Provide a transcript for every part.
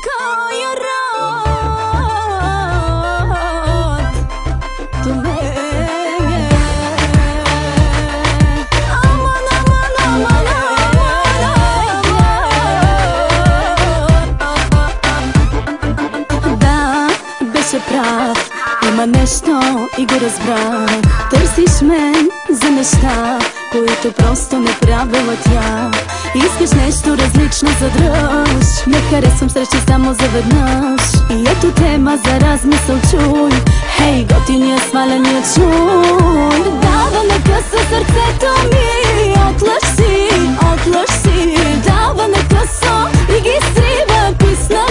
кой род до мене. Аман, аман, аман, аман. Да, беше прав, има нещо и го разбрах. Търсиш мен за неща, които просто не правила тя. Искаш нещо различно за дръж. Не харесвам срещи само за веднъж. И ето тема за размисъл чуй. Хей, готиния сваляния чуй. Дава на къса сърцето ми. Отлъж си. Дава на късо и ги срива. Писна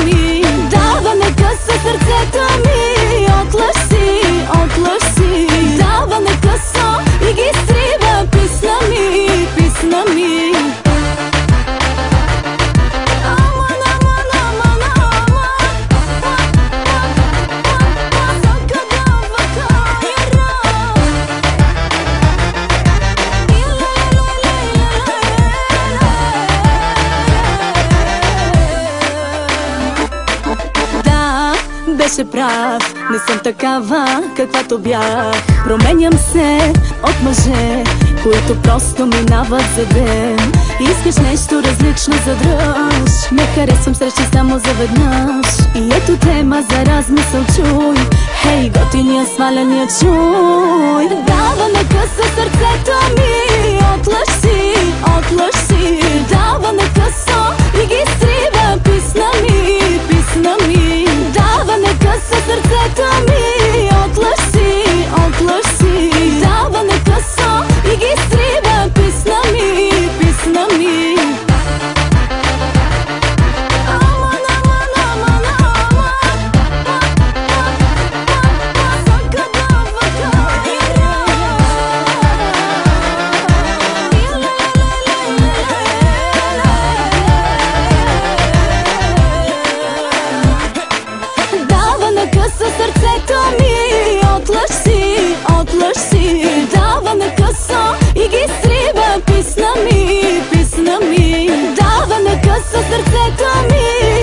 ми. Дава на къса сърцето ми. Отлъж си. Дава на късо и ги срива. Писна ми. Беше прав, не съм такава, каквато бях. Променям се от мъже, които просто минават за ден. Искаш нещо различно за дръж. Не харесвам срещи само за веднъж. И ето тема за размисъл чуй. Хей, готиния сваляния чуй. Дава на къса сърцето ми. Отлъж си. Дава на късо и ги срива. Писна ми. Дава на къса сърцето ми. Отлъж си. Дава на късо и ги срива. Писна ми. Сърцето ми, отлъж си, дава на късо и ги срива. Писна ми, дава на късо сърцето ми.